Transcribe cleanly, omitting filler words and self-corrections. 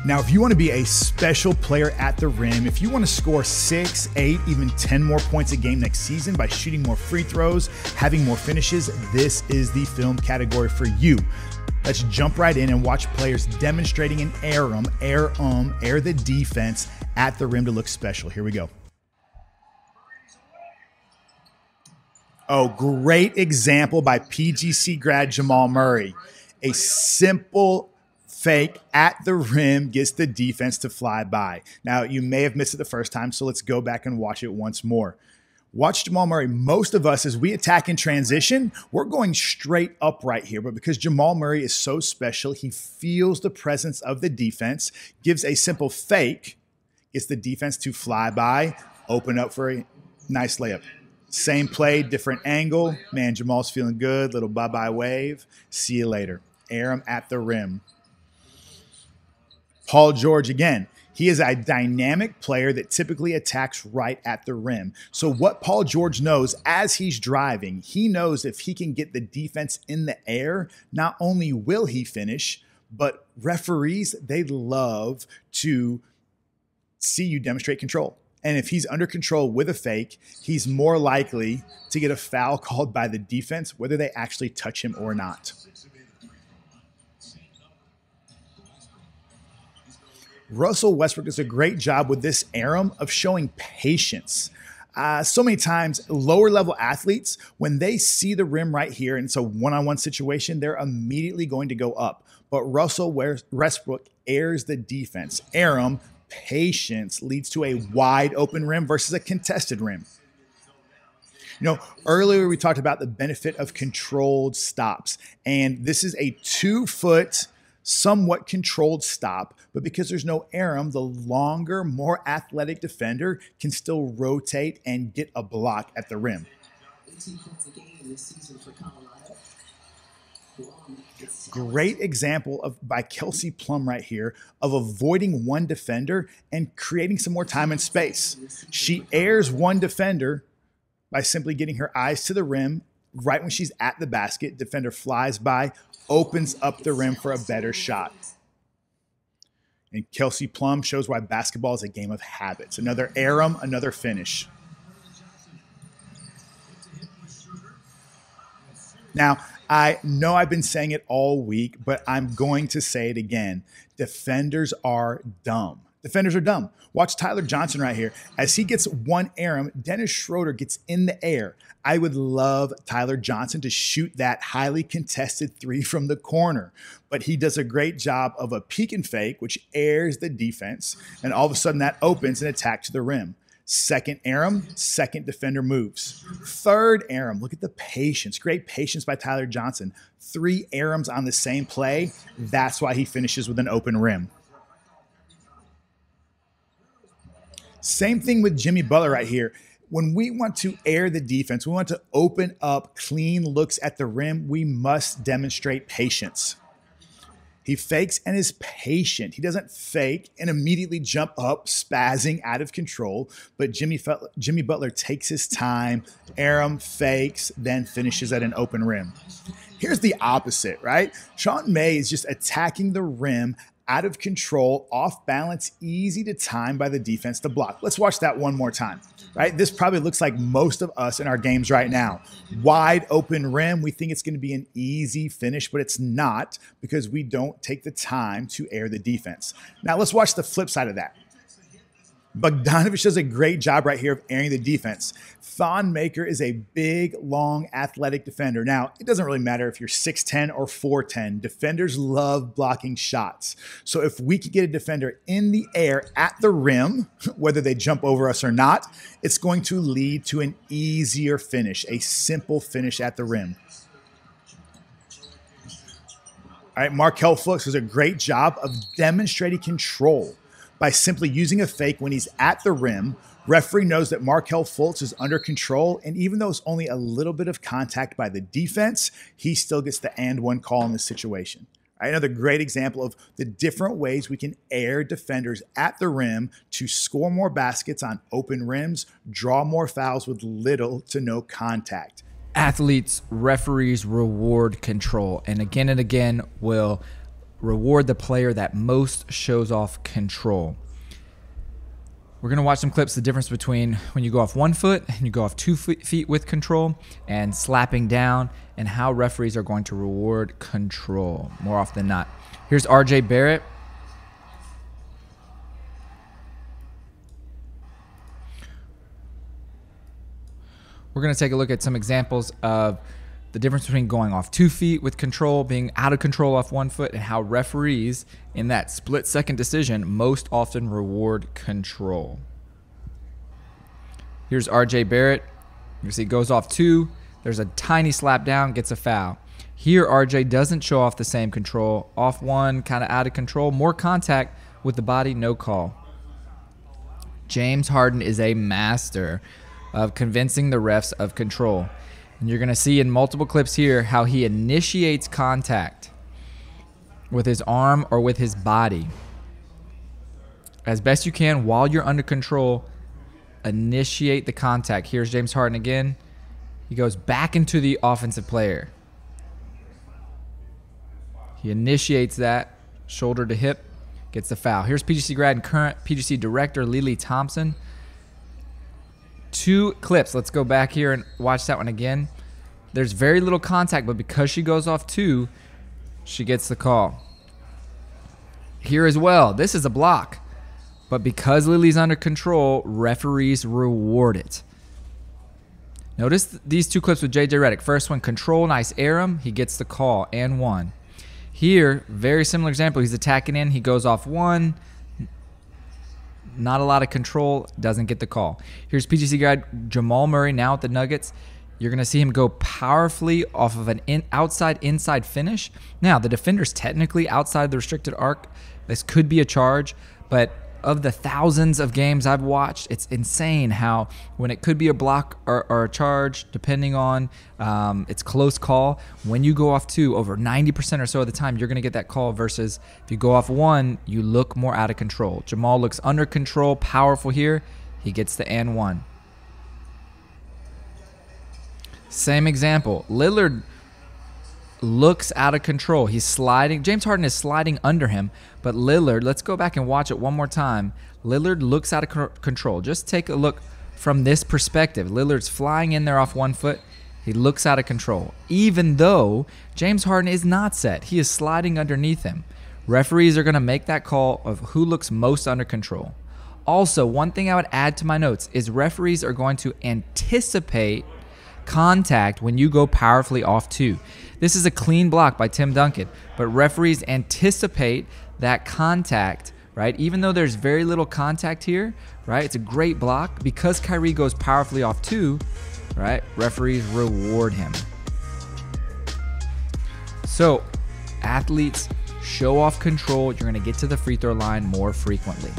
Now, if you want to be a special player at the rim, if you want to score 6, 8, even 10 more points a game next season by shooting more free throws, having more finishes, this is the film category for you. Let's jump right in and watch players demonstrating an air the defense at the rim to look special. Here we go. Oh, great example by PGC grad Jamal Murray. A simple fake at the rim gets the defense to fly by. Now, you may have missed it the first time, so let's go back and watch it once more. Watch Jamal Murray. Most of us, as we attack in transition, we're going straight up right here. But because Jamal Murray is so special, he feels the presence of the defense, gives a simple fake, gets the defense to fly by, open up for a nice layup. Same play, different angle. Man, Jamal's feeling good. Little bye-bye wave. See you later. Air him at the rim. Paul George again. He is a dynamic player that typically attacks right at the rim. So what Paul George knows as he's driving, he knows if he can get the defense in the air, not only will he finish, but referees, they love to see you demonstrate control. And if he's under control with a fake, he's more likely to get a foul called by the defense, whether they actually touch him or not. Russell Westbrook does a great job with this arum of showing patience. So many times, lower level athletes, when they see the rim right here, and it's a one-on-one situation, they're immediately going to go up. But Russell Westbrook airs the defense. Arum, patience, leads to a wide open rim versus a contested rim. You know, earlier we talked about the benefit of controlled stops, and this is a 2-foot, somewhat controlled stop, but because there's no arum, the longer, more athletic defender can still rotate and get a block at the rim. 18 points a game this season for Colorado. Great example by Kelsey Plum right here of avoiding one defender and creating some more time and space. She airs one defender by simply getting her eyes to the rim right when she's at the basket. Defender flies by, opens up the rim for a better shot. And Kelsey Plum shows why basketball is a game of habits. Another arum, another finish. Now, I know I've been saying it all week, but I'm going to say it again. Defenders are dumb. Defenders are dumb. Watch Tyler Johnson right here. As he gets one arum, Dennis Schroeder gets in the air. I would love Tyler Johnson to shoot that highly contested 3 from the corner, but he does a great job of a peek and fake, which airs the defense, and all of a sudden that opens an attack to the rim. Second arum, second defender moves. Third arum, look at the patience. Great patience by Tyler Johnson. 3 arums on the same play. That's why he finishes with an open rim. Same thing with Jimmy Butler right here. When we want to air the defense, we want to open up clean looks at the rim, we must demonstrate patience. He fakes and is patient. He doesn't fake and immediately jump up, spazzing out of control. But Jimmy Butler takes his time, arum, fakes, then finishes at an open rim. Here's the opposite, right? Sean May is just attacking the rim out of control, off balance, easy to time by the defense to block. Let's watch that one more time, right? This probably looks like most of us in our games right now. Wide open rim. We think it's going to be an easy finish, but it's not because we don't take the time to air the defense. Now let's watch the flip side of that. Bogdanovich does a great job right here of airing the defense. Thon Maker is a big, long, athletic defender. Now, it doesn't really matter if you're 6'10 or 4'10. Defenders love blocking shots. So if we could get a defender in the air at the rim, whether they jump over us or not, it's going to lead to an easier finish, a simple finish at the rim. All right, Markelle Fultz does a great job of demonstrating control by simply using a fake when he's at the rim. Referee knows that Markelle Fultz is under control, and even though it's only a little bit of contact by the defense, he still gets the and one call in this situation. All right, another great example of the different ways we can air defenders at the rim to score more baskets on open rims, draw more fouls with little to no contact. Athletes, referees reward control, and again will reward the player that most shows off control. We're going to watch some clips, the difference between when you go off 1 foot and you go off 2 feet with control and slapping down, and how referees are going to reward control more often than not. Here's RJ Barrett. We're going to take a look at some examples of the difference between going off 2 feet with control, being out of control off 1 foot, and how referees in that split-second decision most often reward control. Here's RJ Barrett. You see, goes off 2. There's a tiny slap down, gets a foul. Here, RJ doesn't show off the same control. Off 1, kind of out of control. More contact with the body, no call. James Harden is a master of convincing the refs of control. And you're going to see in multiple clips here how he initiates contact with his arm or with his body. As best you can, while you're under control, initiate the contact. Here's James Harden again. He goes back into the offensive player. He initiates that, shoulder to hip, gets the foul. Here's PGC grad and current PGC director Lily Thompson. 2 clips. Let's go back here and watch that one again. There's very little contact, but because she goes off 2, she gets the call. Here as well, this is a block, but because Lily's under control, referees reward it. Notice these 2 clips with JJ Redick. First one, control, nice air him, he gets the call, and 1. Here, very similar example, he's attacking in, he goes off 1, not a lot of control, doesn't get the call. Here's PGC guy Jamal Murray now at the Nuggets. You're going to see him go powerfully off of an outside-inside finish. Now, the defender's technically outside the restricted arc. This could be a charge, but of the thousands of games I've watched, it's insane how when it could be a block or a charge, depending on it's close call, when you go off 2, over 90% or so of the time, you're going to get that call versus if you go off 1, you look more out of control. Jamal looks under control, powerful here. He gets the and 1. Same example. Lillard looks out of control. He's sliding. James Harden is sliding under him, but Lillard, let's go back and watch it one more time. Lillard looks out of control. Just take a look from this perspective. Lillard's flying in there off 1 foot. He looks out of control. Even though James Harden is not set, he is sliding underneath him. Referees are going to make that call of who looks most under control. Also, one thing I would add to my notes is referees are going to anticipate contact when you go powerfully off 2. This is a clean block by Tim Duncan, but referees anticipate that contact, right? Even though there's very little contact here, right? It's a great block. Because Kyrie goes powerfully off 2, right? Referees reward him. So, athletes show off control. You're going to get to the free throw line more frequently.